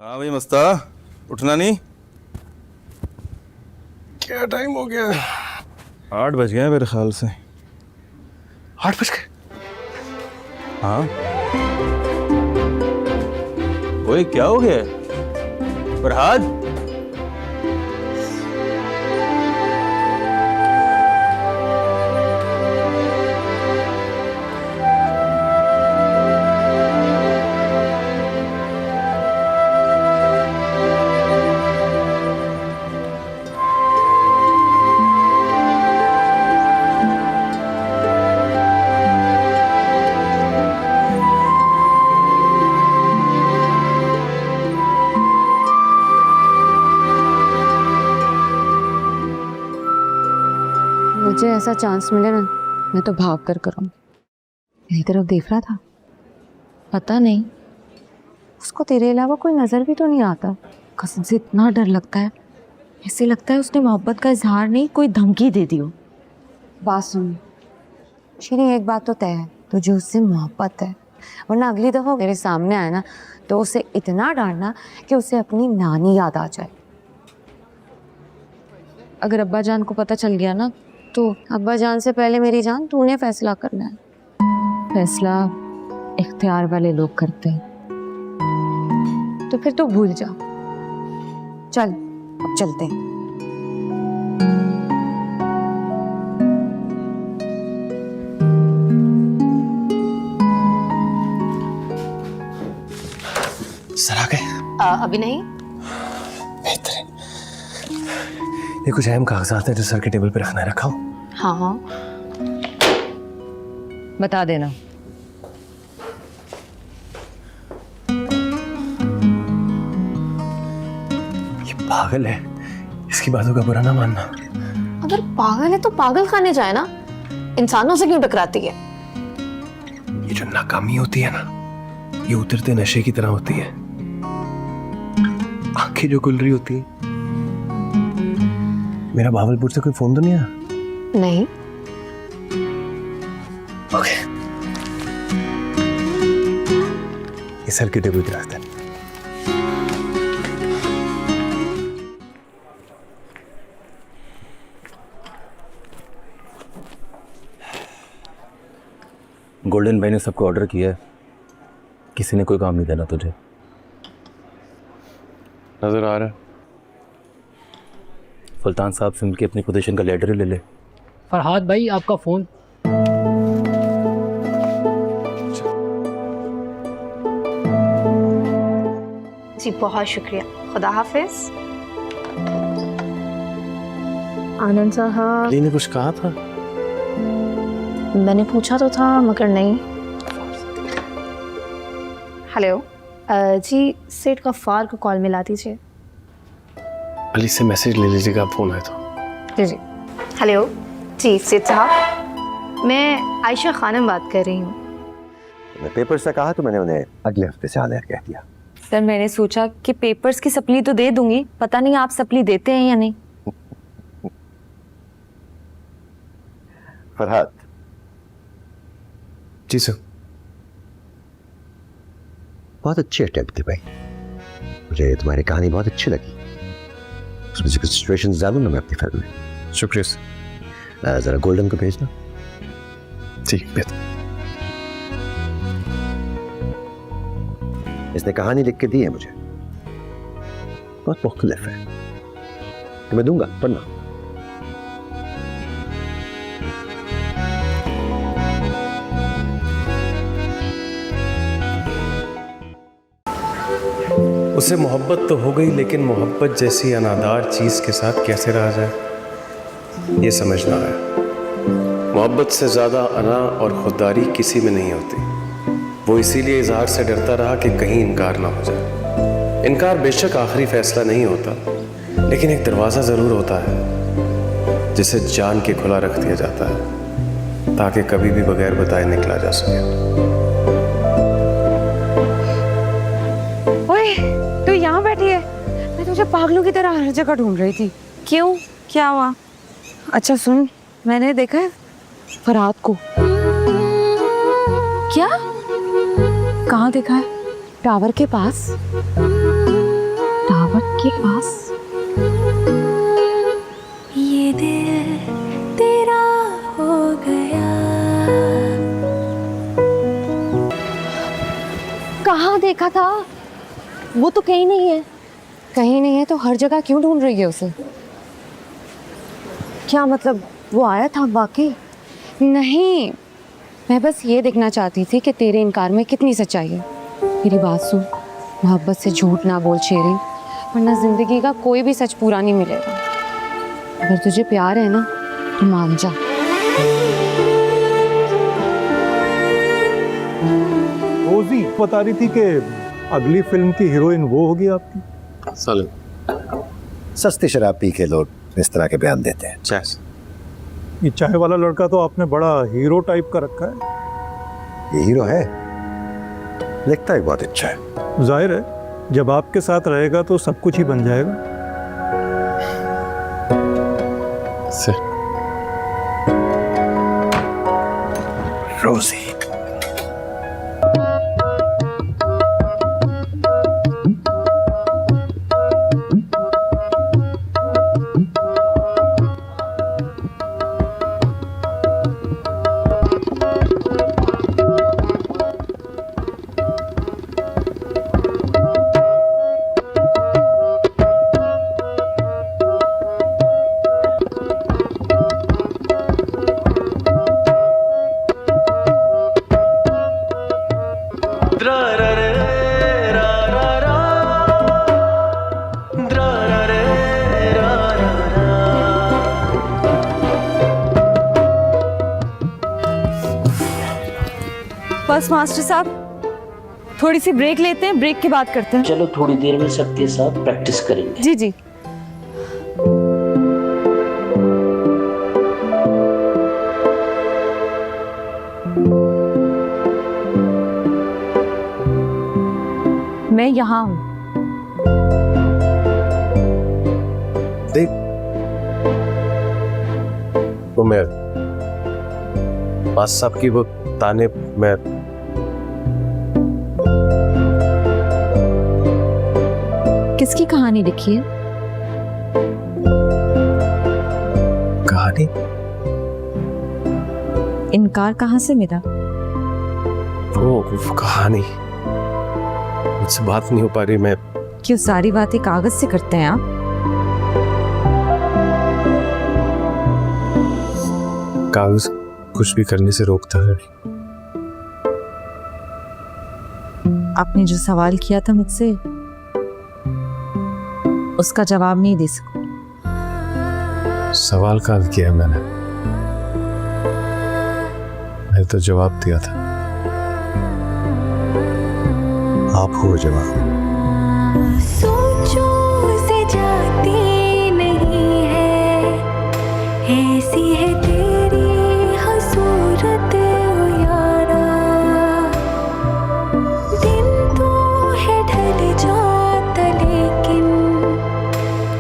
हाँ भाई मस्ता, उठना नहीं? क्या टाइम हो गया? 8 बज गए मेरे ख्याल से। 8 बज गए? हाँ। ओए क्या हो गया फरहाद? मुझे ऐसा चांस मिले ना, मैं तो भाग कर करूँ। मेरी तरफ देख रहा था, पता नहीं उसको तेरे अलावा कोई नजर भी तो नहीं आता। कसम से इतना डर लगता है, ऐसे लगता है उसने मोहब्बत का इजहार नहीं कोई धमकी दे दी हो। बात सुन शीरी, एक बात तो तय है, तुझे उससे मोहब्बत है, वरना अगली दफा मेरे सामने आए ना तो उसे इतना डांटना कि उसे अपनी नानी याद आ जाए। अगर अब्बा जान को पता चल गया ना तो अब्बा जान से पहले मेरी जान तूने फैसला करना है। फैसला इख्तियार वाले लोग करते हैं, तो फिर तो भूल जा। चल अब चलते हैं। सर आ गए? अभी नहीं। बेहतरीन। ये कुछ अहम कागजात है जो सर के टेबल पे रखना है, रखा हो? हाँ हाँ बता देना। ये पागल है, इसकी बातों का बुरा ना मानना। अगर पागल है तो पागल खाने जाए ना, इंसानों से क्यों टकराती है? ये जो नाकामी होती है ना, ये उतरते नशे की तरह होती है। आंखें जो खुल रही होती है। मेरा भावलपुर से कोई फोन तो नहीं आया? नहीं। ओके, ये सर के टेबल पे रखते हैं। गोल्डन भाई ने सबको ऑर्डर किया है, किसी ने कोई काम नहीं देना तुझे। नजर आ रहा है। सुल्तान साहब से मिलकर अपनी पोजीशन का लेटर ले ले। फरहाद भाई आपका फ़ोन। जी बहुत शुक्रिया, खुदा हाफिज। आनंद साहब, अली ने कुछ कहा था? मैंने पूछा तो था मगर नहीं। हेलो जी, सेठ गफ्फार को कॉल मिला दीजिए। अली से मैसेज ले लीजिएगा, आप फोन आए तो। जी जी। हेलो जी सेठ साहब, मैं आयशा खानम बात कर रही हूँ। मैं पेपर से कहा तो मैंने उन्हें अगले हफ्ते से आने कह दिया। सर मैंने सोचा कि पेपर्स की सप्ली तो दे दूंगी, पता नहीं आप सप्ली देते हैं या नहीं। फरहाद। जी सर। बहुत अच्छी अटेम्प्ट थी भाई, मुझे तुम्हारी कहानी बहुत अच्छी लगी। उसमें से कुछ सिचुएशन डालूंगा मैं अपनी फिल्म में। शुक्रिया सर। जरा गोल्डन को भेजना। जी बेहतर। इसने कहानी लिख के दी है मुझे, बहुत मुख्तलिफ है, तुम्हें दूंगा पढ़ना। उसे मोहब्बत तो हो गई, लेकिन मोहब्बत जैसी अनादार चीज़ के साथ कैसे रहा जाए, ये समझना है। मोहब्बत से ज़्यादा अना और खुददारी किसी में नहीं होती। वो इसीलिए इजहार से डरता रहा कि कहीं इनकार ना हो जाए। इनकार बेशक आखिरी फैसला नहीं होता, लेकिन एक दरवाज़ा ज़रूर होता है जिसे जान के खुला रख दिया जाता है, ताकि कभी भी बगैर बताए निकला जा सके। ओए तू यहाँ बैठी है, मैं तुझे पागलों की तरह हर जगह ढूंढ रही थी। क्यों, क्या हुआ? अच्छा सुन, मैंने देखा है फरहाद को। क्या? कहाँ देखा है? टावर के पास। टावर के पास। ये दिल तेरा हो गया। कहाँ देखा था? वो तो कहीं नहीं है। कहीं नहीं है तो हर जगह क्यों ढूंढ रही है उसे? क्या मतलब वो आया था वाकई? नहीं, मैं बस ये देखना चाहती थी कि तेरे इनकार में कितनी सच्चाई है। मेरी बात सुन, मोहब्बत से झूठ ना बोल शेरी, वरना जिंदगी का कोई भी सच पूरा नहीं मिलेगा। अगर तुझे प्यार है ना तो मान जा। रोजी बता रही थी कि अगली फिल्म की हीरोइन वो होगी आपकी। सलीम, सस्ती शराब पी के लोग इस तरह के बयान देते हैं। चैस। ये चाय वाला लड़का तो आपने बड़ा हीरो टाइप का रखा है। ये हीरो है, लिखता है बहुत अच्छा है। जाहिर है जब आपके साथ रहेगा तो सब कुछ ही बन जाएगा। रोजी बस मास्टर साहब, थोड़ी सी ब्रेक लेते हैं, ब्रेक के बाद करते हैं। चलो थोड़ी देर में सबके साथ प्रैक्टिस करेंगे। जी जी। मैं यहाँ हूँ। देख, वो मैं पास साहब की वो ताने मैं किसकी कहानी लिखी है? कहानी इनकार कहाँ से मिला? वो कहानी मुझसे बात नहीं हो पा रही। मैं क्यों सारी बातें कागज से करते हैं आप? कागज कुछ भी करने से रोकता है। आपने जो सवाल किया था मुझसे, उसका जवाब नहीं दे सकूं। सवाल का किया मैंने तो जवाब दिया था। आप हो जवाब। सोचों से जाती नहीं है, ऐसी है तेरी हसूरत हो यारा। दिन तो है ढल जाता लेकिन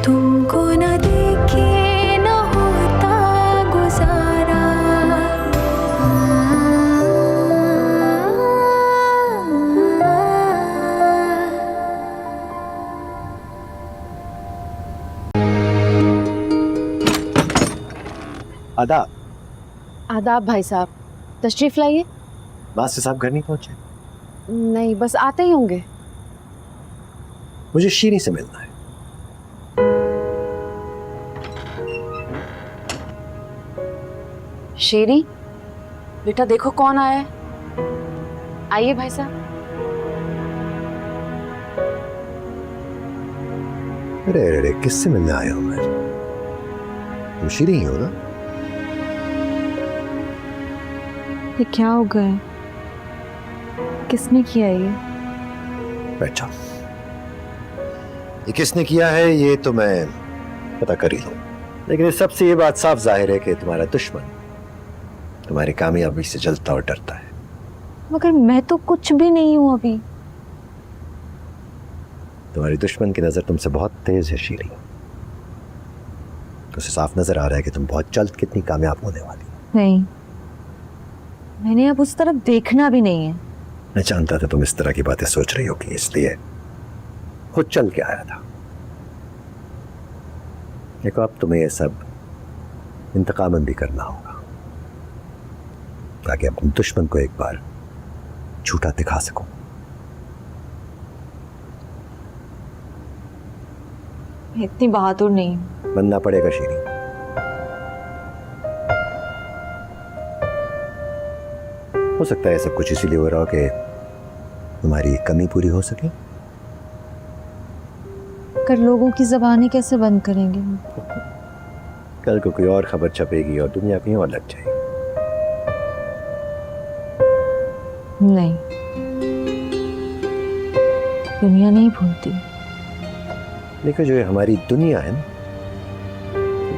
तुमको न देखे न होता गुजारा। आदाब। आदाब भाई साहब, तशरीफ लाइए। मास्टर साहब घर नहीं पहुंचे? नहीं, बस आते ही होंगे। मुझे शीरी से मिलना है। शेरी, बेटा देखो कौन आया है। आइए भाई साहब। अरे अरे किससे मिलने आया हूं मैं? तुम शीरी ही हो ना? ये क्या हो गया? किसने किया ये? बैठो। ये किसने किया है ये तो मैं पता कर ही लूं, लेकिन इस सबसे ये बात साफ जाहिर है कि तुम्हारा दुश्मन तुम्हारी कामयाबी से जलता और डरता है। मगर मैं तो कुछ भी नहीं हूं अभी। तुम्हारी दुश्मन की नजर तुमसे बहुत तेज है शीरी। उसे साफ नजर आ रहा है कि तुम बहुत जल्द कितनी कामयाब होने वाली हो। नहीं, मैंने अब उस तरफ देखना भी नहीं है। मैं जानता था तुम इस तरह की बातें सोच रही होगी, इसलिए खुद चल के आया था। देखो अब तुम्हें ये सब इंतकामन भी करना होगा ताकि अपने दुश्मन को एक बार झूठा दिखा सको। मैं इतनी बहादुर नहीं हूँ। बनना पड़ेगा शीरी। हो सकता है सब कुछ इसीलिए हो रहा हो कि तुम्हारी कमी पूरी हो सके। कर लोगों की ज़बानी कैसे बंद करेंगे? कल को कोई और खबर छपेगी और दुनिया कहीं और लग जाएगी। नहीं, दुनिया नहीं भूलती। देखो जो ये हमारी दुनिया है ना,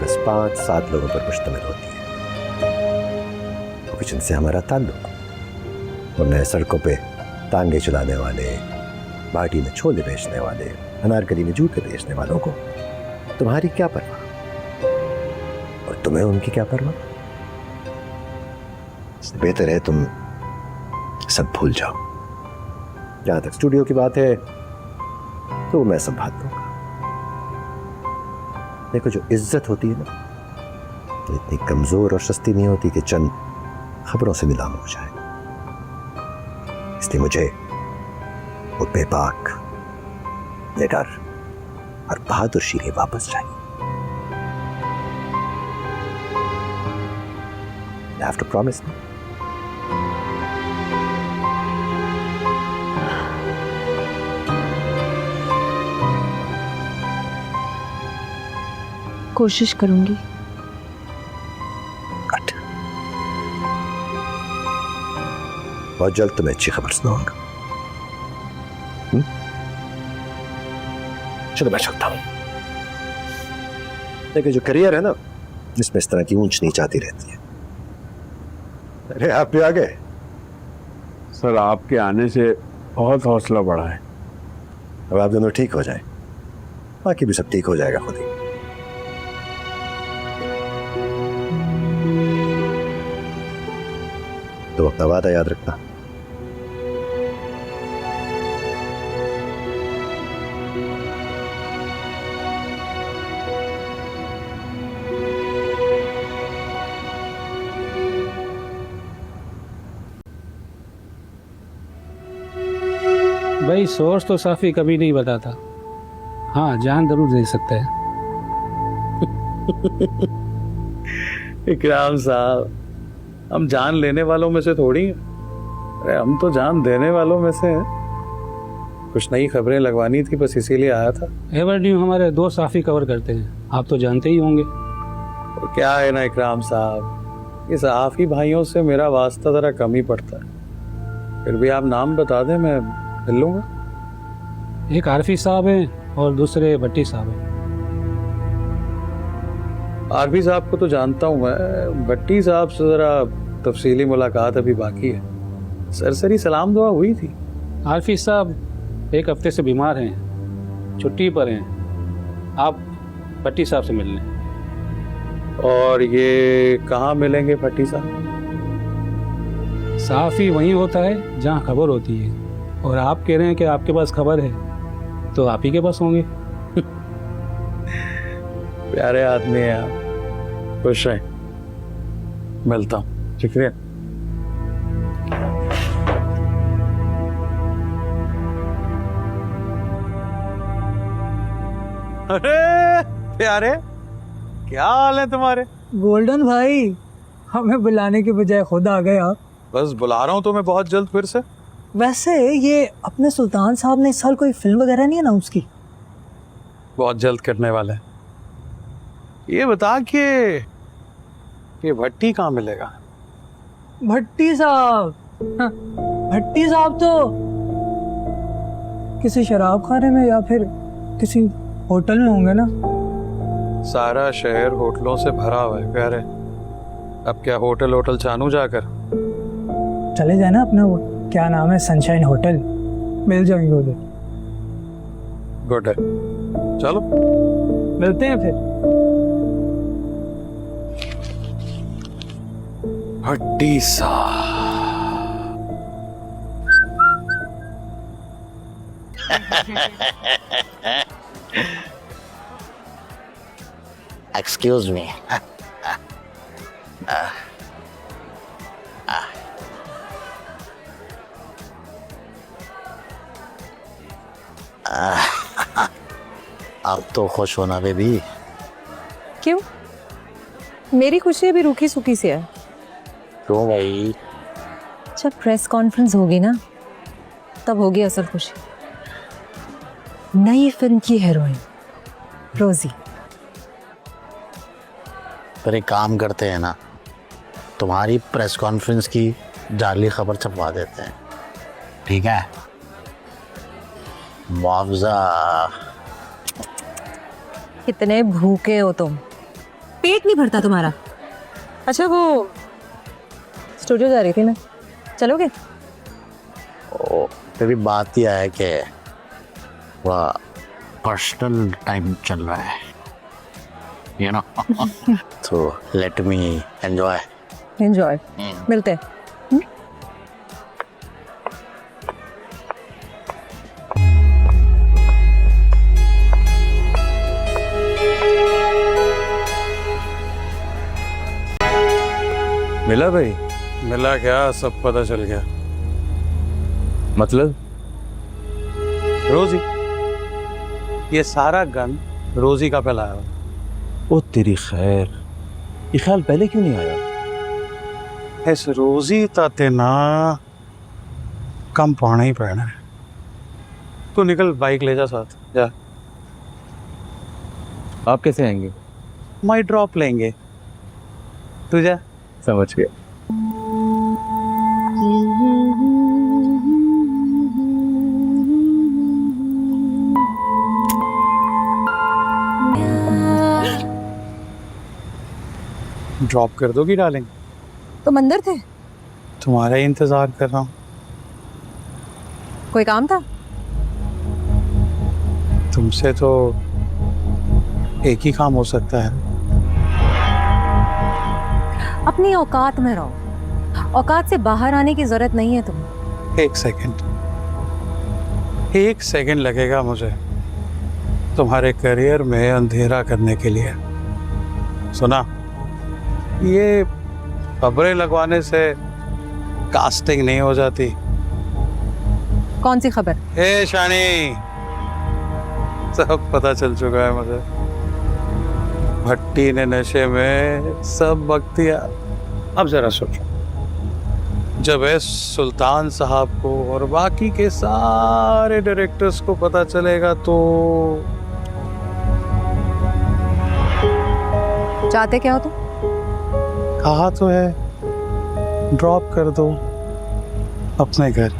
बस 5-7 लोगों पर मुश्तमिल होती है। तो कुछ इनसे हमारा ताल्लुक, और नए सड़कों पे तांगे चलाने वाले, बाटी में छोले बेचने वाले, अनारकली में जूते बेचने वालों को तुम्हारी क्या परवाह, और तुम्हें उनकी क्या परवाह। इससे बेहतर है तुम सब भूल जाओ। जहां तक स्टूडियो की बात है तो मैं संभाल लूंगा। देखो जो इज्जत होती है ना, तो इतनी कमजोर और सस्ती नहीं होती कि चंद खबरों से नीलाम हो जाए। इसलिए मुझे वो बेबाक, निडर और बहादुर शीरे वापस चाहिए। I have to promise me. कोशिश करूंगी। Good. बहुत जल्द तुम्हें अच्छी खबर सुनाऊंगा। चलो मैं चलता हूं। देखिए जो करियर है ना, इसमें इस तरह की ऊंच नीच आती रहती है। अरे आप भी आ गए। सर आपके आने से बहुत हौसला बढ़ा है। अब आप दोनों ठीक हो जाएं, बाकी भी सब ठीक हो जाएगा खुद ही। तो अपना वादा याद रखना। भाई सोर्स तो साफी कभी नहीं बताता। हाँ, जान जरूर दे सकता है। इकराम साहब, हम जान लेने वालों में से थोड़ी हैं। अरे हम तो जान देने वालों में से हैं। कुछ नई खबरें लगवानी थी, बस इसीलिए आया था। एवर न्यू हमारे 2 साफी कवर करते हैं, आप तो जानते ही होंगे। और क्या है ना इकराम साहब, इस सहाफ़ी भाइयों से मेरा वास्ता ज़रा कम ही पड़ता है। फिर भी आप नाम बता दें, मैं मिल लूँगा। एक आरफी साहब हैं और दूसरे भट्टी साहब हैं। आरफी साहब को तो जानता हूँ मैं, भट्टी साहब से ज़रा तफसीली मुलाकात अभी बाकी है। सरसरी सलाम दुआ हुई थी। आरफी साहब 1 हफ्ते से बीमार हैं, छुट्टी पर हैं। आप भट्टी साहब से मिल लें। और ये कहाँ मिलेंगे भट्टी साहब? साफी वहीं होता है जहाँ खबर होती है, और आप कह रहे हैं कि आपके पास खबर है, तो आप ही के पास होंगे। प्यारे आदमी हैं आप, खुश रहें। मिलता हूँ। शुक्रिया। अरे प्यारे, क्या हाल है तुम्हारे? गोल्डन भाई, हमें बुलाने के बजाय खुद आ गए आप। बस बुला रहा हूँ तुम्हें बहुत जल्द फिर से। वैसे ये अपने सुल्तान साहब ने इस साल कोई फिल्म वगैरह नहीं अनाउंस की? बहुत जल्द करने वाला है। ये बता कि ये भट्टी कहाँ मिलेगा? भट्टी साहब, भट्टी साहब तो किसी शराब खाने में या फिर किसी होटल में होंगे ना। सारा शहर होटलों से भरा हुआ है प्यारे। अब क्या होटल चानू जाकर चले जाए ना अपना वो क्या नाम है, सनशाइन होटल, मिल जाएंगे उधर। गुड है, चलो मिलते हैं फिर। भट्टी साहब। Excuse me. अब तो खुश होना बेबी। क्यों? मेरी खुशी अभी रूखी सूखी सी है। क्यों भाई? जब प्रेस कॉन्फ्रेंस होगी ना तब होगी असल खुशी। नई फिल्म की हीरोइन रोजी। पर एक काम करते हैं ना, तुम्हारी प्रेस कॉन्फ्रेंस की जाली खबर छपवा देते हैं, ठीक है? मुआवजा। कितने भूखे हो तुम, पेट नहीं भरता तुम्हारा। अच्छा वो स्टूडियो जा रही थी मैं, चलोगे? ओ, तेरी बात ही है कि वह पर्सनल टाइम चल रहा है, यू नो। तो लेट मी एंजॉय। एंजॉय, मिलते हैं। मिला भाई? मिला क्या? सब पता चल गया। मतलब? रोजी, ये सारा गन रोजी का फैलाया हुआ। ओ तेरी खैर, ये ख्याल पहले क्यों नहीं आया? इस रोजी ताते ना कम पाना ही पड़ना है। तू निकल, बाइक ले जा साथ, जा। आप कैसे आएंगे? माई ड्रॉप लेंगे, तू जा। समझ गया। ड्रॉप कर दोगी डार्लिंग? तुम अंदर थे? तुम्हारा ही इंतजार कर रहा हूँ। कोई काम था? तुमसे तो एक ही काम हो सकता है। अपनी औकात में रहो, औकात से बाहर आने की जरूरत नहीं है तुम्हें। एक सेकंड लगेगा मुझे तुम्हारे करियर में अंधेरा करने के लिए। सुना, ये खबरें लगवाने से कास्टिंग नहीं हो जाती। कौन सी खबर? हे शानी, सब पता चल चुका है मुझे। भट्टी ने नशे में सब वक्त दिया। अब जरा सोचो, जब एस सुल्तान साहब को और बाकी के सारे डायरेक्टर्स को पता चलेगा तो चाहते क्या हो तुम? कहा तो है, ड्रॉप कर दो अपने घर।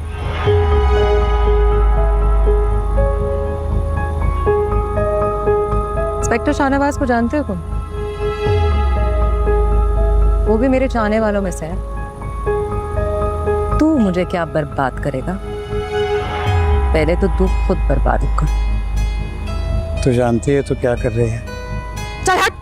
इंस्पेक्टर शाहनवाज को जानते हो तुम? वो भी मेरे चाहने वालों में से है। तू मुझे क्या बर्बाद करेगा? पहले तो तू खुद बर्बाद कर। तू जानती है तो क्या कर रही है? चल हट।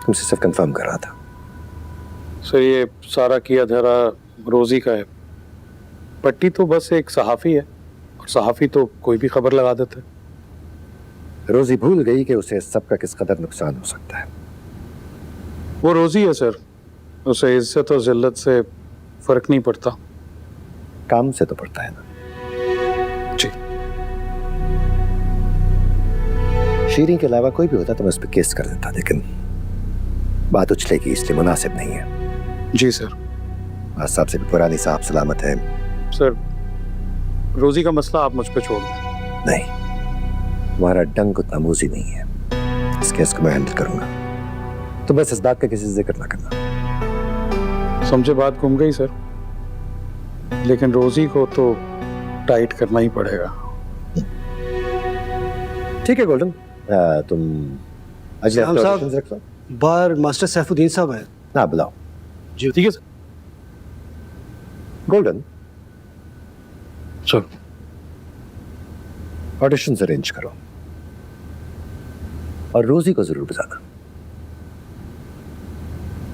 तुमसे सिर्फ कंफर्म कर रहा था। सर, ये सारा किया धरा रोजी का है। पट्टी तो बस एक सहाफ़ी है, और सहाफ़ी तो कोई भी खबर लगा देता है। रोजी भूल गई कि उसे सबका किस कदर नुकसान हो सकता है। वो रोजी है सर, उसे इज्जत और जिल्लत से फर्क नहीं पड़ता। काम से तो पड़ता है ना। जी। शीरीन के अलावा कोई भी होता तो मैं उस पर केस कर देता, लेकिन बात उछलेगी इसलिए मुनासिब नहीं है। जी सर। आज साहब से भी पुरानी साहब सलामत है। सर, रोजी का मसला आप मुझ पे छोड़ दें। नहीं, तुम्हारा डंक उतना मूजी नहीं है। इस केस को मैं हैंडल करूंगा, तो बस इस बात का किसी से जिक्र ना करना। समझे, बात घूम गई सर, लेकिन रोजी को तो टाइट करना ही पड़ेगा। ठीक है गोल्डन, तुम अजय रख लो। बार मास्टर सैफुद्दीन साहब है ना, बुलाओ। जी ठीक है sir. Golden, sir auditions arrange करो और रोजी को जरूर बताना।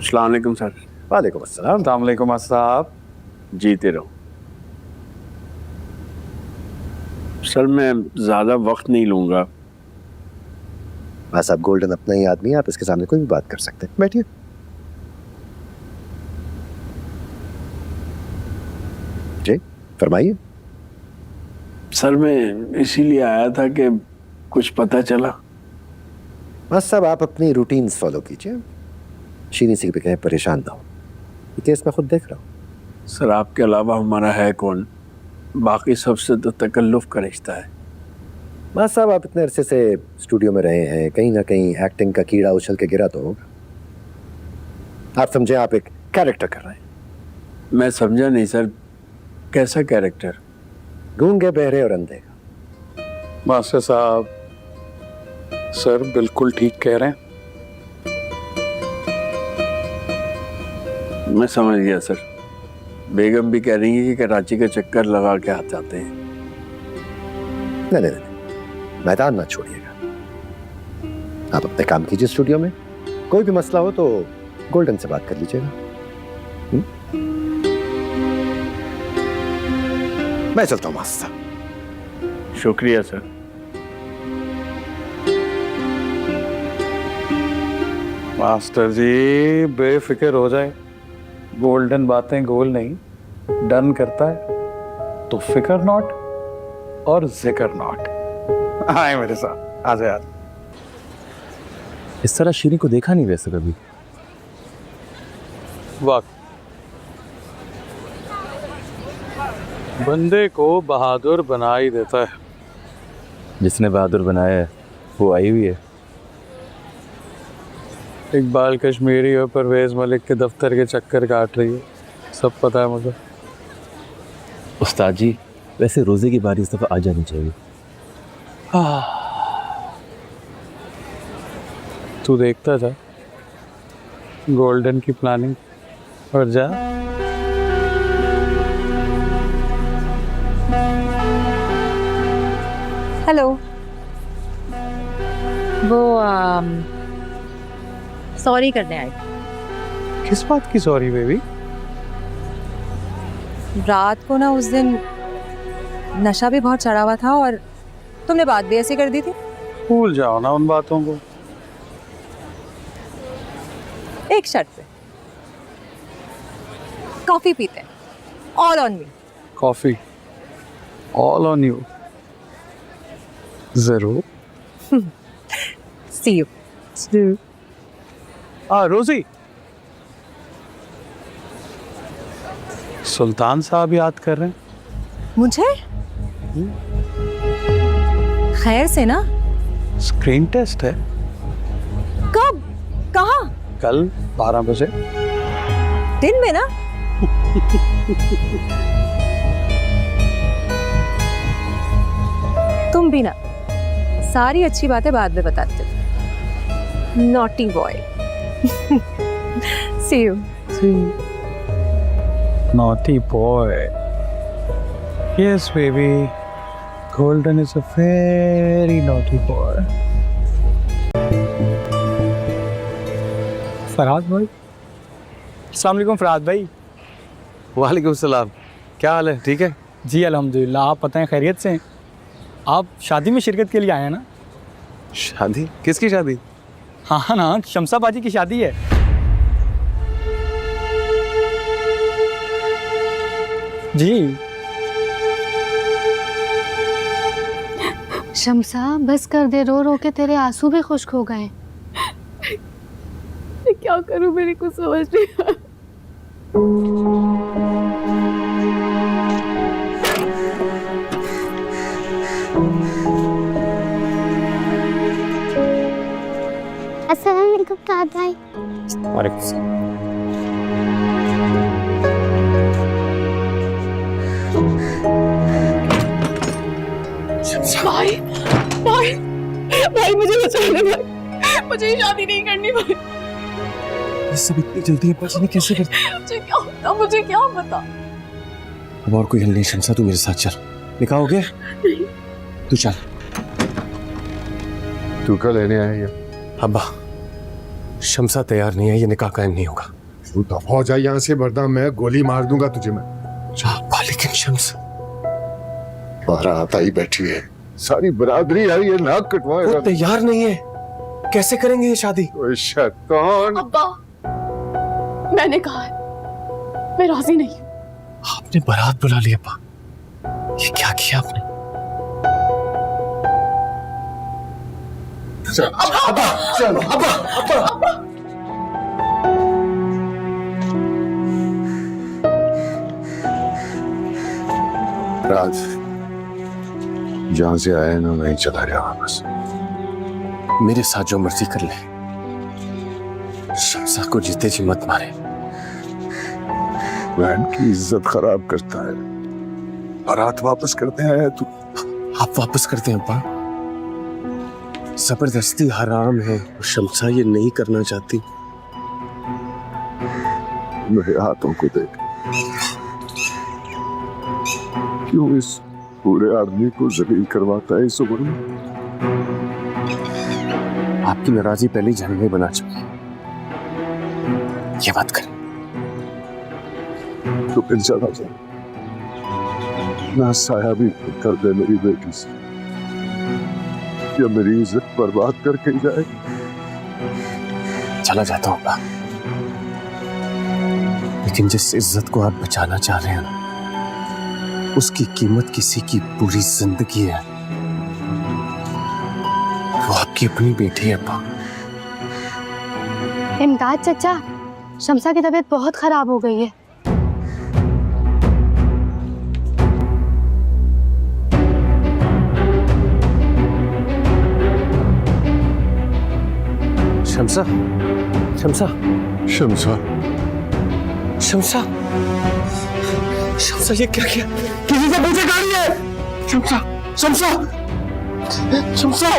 अस्सलाम वालेकुम सर। वालेकुम अस्सलाम। अस्सलाम साहब। जीते रहो सर, मैं ज़्यादा वक्त नहीं लूँगा। बस आप गोल्डन अपना ही आदमी है, आप इसके सामने कोई भी बात कर सकते हैं। बैठिए। जी फरमाइए। सर मैं इसीलिए आया था कि कुछ पता चला। बस साहब आप अपनी रूटीन्स फॉलो कीजिए, शीनी सी भी कहीं परेशान ना हो। ये केस मैं खुद देख रहा हूँ। सर आपके अलावा हमारा है कौन? बाकी सबसे तो तकल्लुफ़ का रिश्ता है। बस साहब आप इतने अरसे से स्टूडियो में रहे हैं, कहीं ना कहीं एक्टिंग का कीड़ा उछल के गिरा तो होगा। आप समझे आप एक कैरेक्टर कर रहे हैं। मैं समझा नहीं सर, कैसा कैरेक्टर? गूंगे, बहरे और अंधे का। मास्टर साहब, सर बिल्कुल ठीक कह रहे हैं। मैं समझ गया सर। बेगम भी कह रही है कि कराची का चक्कर लगा के आ जाते हैं। नहीं नहीं नहीं, मैदान ना छोड़िएगा। आप अपने काम कीजिए स्टूडियो में। कोई भी मसला हो तो गोल्डन से बात कर लीजिएगा। मैं चलता हूँ मास्टर साहब। शुक्रिया सर। मास्टर जी बेफिक्र हो जाए, गोल्डन बातें गोल नहीं डन करता है तो फिकर नॉट और जिक्र नॉट। आए मेरे साथ, आ जाए। इस तरह शीनी को देखा नहीं वैसे कभी। वक्त बंदे को बहादुर बना ही देता है। जिसने बहादुर बनाया है वो आई हुई है। इकबाल कश्मीरी और परवेज मलिक के दफ्तर के चक्कर काट रही है, सब पता है मुझे। उस्ताद जी वैसे रोज़े की बारी इस दफ़ा आ जानी चाहिए। तू देखता जा गोल्डन की प्लानिंग और जा। हेलो। वो सॉरी करने आए। किस बात की सॉरी बेबी? रात को ना उस दिन नशा भी बहुत चढ़ा हुआ था और तुमने बात भी ऐसी कर दी थी। भूल जाओ ना उन बातों को। एक शर्त पे, कॉफी पीते हैं, all on me. Coffee all on you. जरूर। सी यू। रोजी, सुल्तान साहब याद कर रहे हैं मुझे? खैर से ना? स्क्रीन टेस्ट है। कब? कहाँ? कल 12 बजे। दिन में ना? तुम भी ना सारी अच्छी बातें बाद में बताते हो। Naughty boy. See you. Naughty boy. Yes, baby. Golden is a very naughty boy. Farhad भाई। अस्सलाम वालेकुम फरहाद भाई। वालेकुम सलाम। क्या हाल है? ठीक है जी अल्हम्दुलिल्लाह, आप बताएं खैरियत से हैं? आप शादी में शिरकत के लिए आए हैं ना? शादी? किसकी शादी? हाँ ना, शमसा बाजी की शादी है। जी शमसा बस कर दे, रो रो के तेरे आंसू भी खुश्क हो गए। क्या करूं, मेरे को समझ नहीं आ रहा। अस्सलाम वालेकुम फरहाद भाई। वालेकुम सलाम। भाई भाई भाई मुझे बचा ले भाई, मुझे शादी नहीं करनी भाई। ये सब इतनी जल्दी बचने कैसे करते? मुझे क्या होता, मुझे क्या पता। अब और कोई हल नहीं शमसा, तू मेरे साथ चल। निकाह हो गया? तू चल। तू कल लेने आया? अब्बा शमसा तैयार नहीं है, ये निकाह कायम नहीं होगा। तू दफा हो जाए यहाँ से, वरना मैं गोली मार दूंगा तुझे मैं। लेकिन शम्स बारात आई बैठी है, सारी बरादरी आई है, नाक कटवाएगा। वो तैयार नहीं है, कैसे करेंगे ये शादी? ओए शैतान। अब्बा, मैंने कहा है मैं राजी नहीं हूं। आपने बारात बुला ली अब्बा, ये क्या किया आपने? चलो अब्बा। राज, जहां से आए ना वहीं चला जा वापस। मेरे साथ जो मर्जी कर ले, शम्सा को जीते जी मत मारे। बहन की इज्जत खराब करता है। बारात वापस करते हैं तू। आप वापस करते हैं अब्बा? जबरदस्ती हराम है, शम्सा ये नहीं करना चाहती। मेरे हाथों को देख, क्यों इस पूरे आदमी को जलील करवाता है इस उम्र में? आपकी नाराजगी पहले ही झरने बना चुकी है, ये बात करें। तो फिर चला जा, ना साया भी कर दे मेरी बेटी से, या मेरी इज्जत बर्बाद करके जाए। चला जाता हूँ अब्बा, लेकिन जिस इज्जत को आप बचाना चाह रहे हैं ना, उसकी कीमत किसी की पूरी जिंदगी है। वो आपकी अपनी बेटी है अब्बा। इमदाद चचा, शम्सा की तबीयत बहुत खराब हो गई है। शम्सा, शम्सा, शम्सा, शम्सा, शम्सा, ये क्या किया? किसी से मुझे गाड़ी है। शम्सा, शम्सा, शम्सा।